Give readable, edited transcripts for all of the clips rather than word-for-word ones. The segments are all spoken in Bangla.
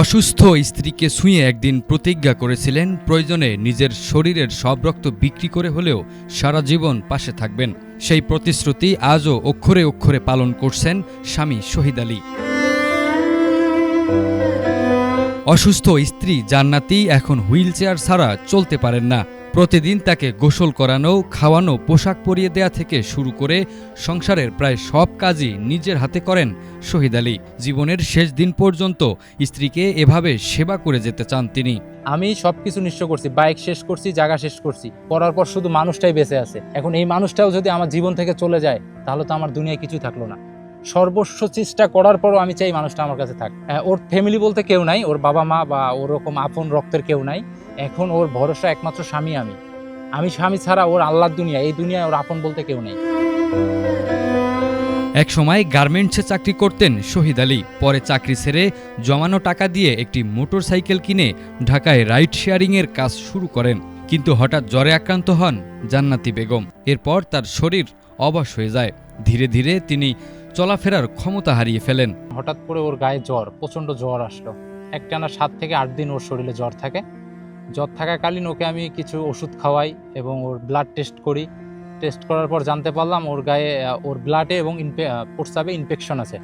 অসুস্থ স্ত্রীকে ছুঁয়ে একদিন প্রতিজ্ঞা করেছিলেন প্রয়োজনে নিজের শরীরের সব রক্ত বিক্রি করে হলেও সারা জীবন পাশে থাকবেন। সেই প্রতিশ্রুতি আজও অক্ষরে অক্ষরে পালন করছেন স্বামী শহীদ আলী। অসুস্থ স্ত্রী জান্নাতি এখন হুইল চেয়ার ছাড়া চলতে পারেন না। প্রতিদিন তাকে গোসল করানো, খাওয়ানো, পোশাক পরিয়ে দেয়া থেকে শুরু করে সংসারের প্রায় সব কাজই নিজের হাতে করেন শহীদ আলী। জীবনের শেষ দিন পর্যন্ত স্ত্রীকে এভাবে সেবা করে যেতে চান তিনি। আমি সবকিছু নিঃস্ব করছি, বাইক শেষ করছি, জায়গা শেষ করছি, করার পর শুধু মানুষটাই বেঁচে আছে। এখন এই মানুষটাও যদি আমার জীবন থেকে চলে যায় তাহলে তো আমার দুনিয়ায় কিছু থাকলো না। সর্বস্ব চেষ্টা করার পরও আমি চাই মানুষটা আমার কাছে থাক। ওর ফ্যামিলি বলতে কেউ নাই, ওর বাবা মা বা ওরকম আপন রক্তের কেউ নাই। এখন ওর ভরসা একমাত্র স্বামী। আমি স্বামী ছাড়া ওর আল্লাহর দুনিয়া, এই দুনিয়ায় ওর আপন বলতে কেউ নেই। একসময় গার্মেন্টসে চাকরি করতেন শহীদ আলী। পরে চাকরি ছেড়ে জমানো টাকা দিয়ে একটি মোটরসাইকেল কিনে ঢাকায় রাইড শেয়ারিংয়ের কাজ শুরু করেন। কিন্তু হঠাৎ জ্বরে আক্রান্ত হন জান্নাতি বেগম। এরপর তার শরীর অবশ হয়ে যায়। ধীরে ধীরে তিনি চলাফেরার ক্ষমতা হারিয়ে ফেলেন। হঠাৎ করে ওর গায়ে জ্বর, প্রচণ্ড জ্বর আসলো। একটানা 7 থেকে 8 দিন ওর শরীরে জ্বর থাকে। জ্বর থাকাকালীন ওকে আমি কিছু ওষুধ খাওয়াই এবং ওর ব্লাড টেস্ট করি। টেস্ট করার পর জানতে পারলাম ওর গায়ে, ওর ব্লাডে এবং প্রস্রাবে ইনফেকশন আছে।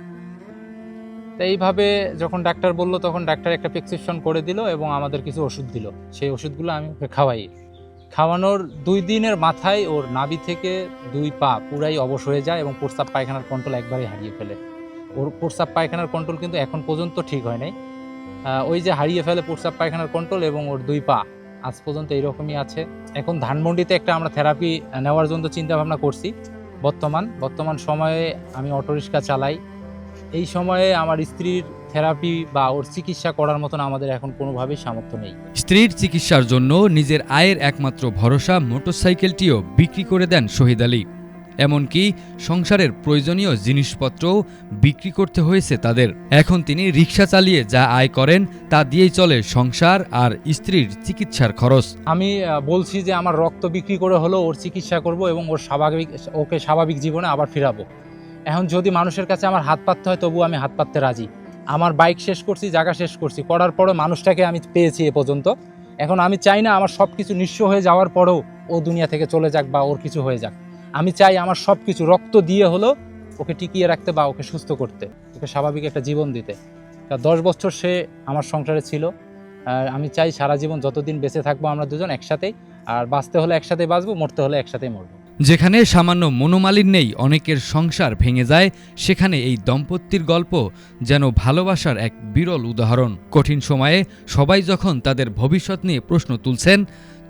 তো এইভাবে যখন ডাক্তার বললো তখন ডাক্তার একটা প্রেসক্রিপশন করে দিল এবং আমাদের কিছু ওষুধ দিল। সেই ওষুধগুলো আমি ওকে খাওয়াই। খাওয়ানোর 2 দিনের মাথায় ওর নাভি থেকে 2 পা পুরাই অবশ হয়ে যায় এবং প্রস্রাব পায়খানার কন্ট্রোল একবারেই হারিয়ে ফেলে। ওর প্রস্রাব পায়খানার কন্ট্রোল কিন্তু এখন পর্যন্ত ঠিক হয় নাই। ওই যে হারিয়ে ফেলে প্রস্রাব পায়খানার কন্ট্রোল এবং ওর 2 পা আজ পর্যন্ত এইরকমই আছে। এখন ধানমন্ডিতে একটা আমরা থেরাপি নেওয়ার জন্য চিন্তা ভাবনা করছি। বর্তমান সময়ে আমি অটোরিক্সা চালাই। এই সময়ে আমার স্ত্রীর থেরাপি বা ওর চিকিৎসা করার মতন আমাদের এখন কোনোভাবেই সামর্থ্য নেই। স্ত্রীর চিকিৎসার জন্য নিজের আয়ের একমাত্র ভরসা মোটরসাইকেলটিও বিক্রি করে দেন শহীদ আলী। এমনকি সংসারের প্রয়োজনীয় জিনিসপত্রও বিক্রি করতে হয়েছে তাদের। এখন তিনি রিক্সা চালিয়ে যা আয় করেন তা দিয়েই চলে সংসার আর স্ত্রীর চিকিৎসার খরচ। আমি বলছি যে আমার রক্ত বিক্রি করে হলেও ওর চিকিৎসা করব এবং ওকে স্বাভাবিক জীবনে আবার ফিরাবো। এখন যদি মানুষের কাছে আমার হাত পাততে হয় তবু আমি হাত পাততে রাজি। আমার বাইক শেষ করছি, জায়গা শেষ করছি, করার পরও মানুষটাকে আমি পেয়েছি এ পর্যন্ত। এখন আমি চাই না আমার সব কিছু নিঃস্ব হয়ে যাওয়ার পরেও ও দুনিয়া থেকে চলে যাক বা ওর কিছু হয়ে যাক। আমি চাই আমার সব কিছু রক্ত দিয়ে হলো ওকে টিকিয়ে রাখতে বা ওকে সুস্থ করতে, ওকে স্বাভাবিক একটা জীবন দিতে। 10 বছর সে আমার সংসারে ছিল। আমি চাই সারা জীবন যতদিন বেঁচে থাকবো আমরা দুজন একসাথেই, আর বাঁচতে হলে একসাথে বাঁচবো, মরতে হলে একসাথেই মরবো। যেখানে সামান্য মনোমালিন্যেই অনেকের সংসার ভেঙে যায়, সেখানে এই দম্পতির গল্প যেন ভালোবাসার এক বিরল উদাহরণ। কঠিন সময়ে সবাই যখন তাদের ভবিষ্যৎ নিয়ে প্রশ্ন তুলছেন,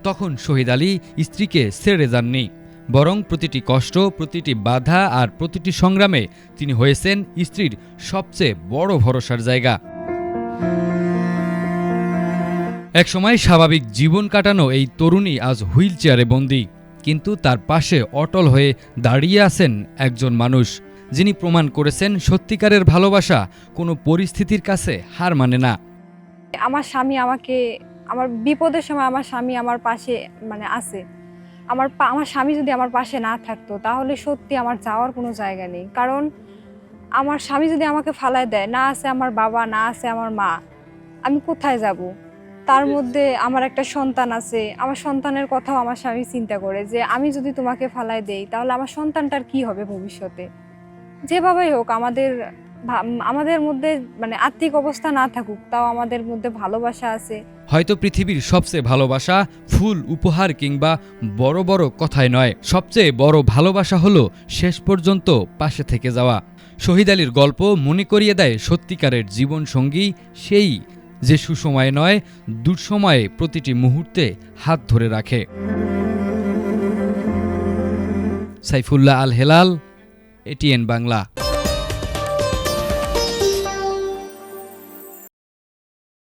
তখন শহীদ আলী স্ত্রীকে ছেড়ে যাননি। বরং প্রতিটি কষ্ট, প্রতিটি বাধা আর প্রতিটি সংগ্রামে তিনি হয়েছেন স্ত্রীর সবচেয়ে বড় ভরসার জায়গা। একসময় স্বাভাবিক জীবন কাটানো এই তরুণী আজ হুইল চেয়ারে বন্দী। কিন্তু তার পাশে অটল হয়ে দাঁড়িয়ে আছেন একজন মানুষ, যিনি প্রমাণ করেছেন সত্যিকারের ভালোবাসা কোনো পরিস্থিতির কাছে হার মানে না। আমার স্বামী আমাকে, আমার বিপদের সময় আমার স্বামী আমার পাশে আছে। আমার স্বামী যদি আমার পাশে না থাকতো তাহলে সত্যি আমার যাওয়ার কোনো জায়গা নেই। কারণ আমার স্বামী যদি আমাকে ফালায় দেয়, না আছে আমার বাবা, না আছে আমার মা, আমি কোথায় যাব? তার মধ্যে আমার একটা সন্তান আছে। আমার সন্তানের কথাও আমার স্বামী চিন্তা করে যে আমি যদি তোমাকে ফালায় দেই তাহলে আমার সন্তানটার কি হবে ভবিষ্যতে। যেভাবেই হোক আমাদের মধ্যে আর্থিক অবস্থা না থাকুক, তাও আমাদের মধ্যে ভালোবাসা আছে। হয়তো পৃথিবীর সবচেয়ে ভালোবাসা ফুল, উপহার কিংবা বড় বড় কথায় নয়, সবচেয়ে বড় ভালোবাসা হলো শেষ পর্যন্ত পাশে থেকে যাওয়া। শহীদ আলীর গল্প মনে করিয়ে দেয় সত্যিকারের জীবন সঙ্গী সেই, যে সুসময়ে নয় দুঃসময়ে প্রতিটি মুহূর্তে হাত ধরে রাখে। সাইফুল্লাহ আল হেলাল, এটিএন বাংলা।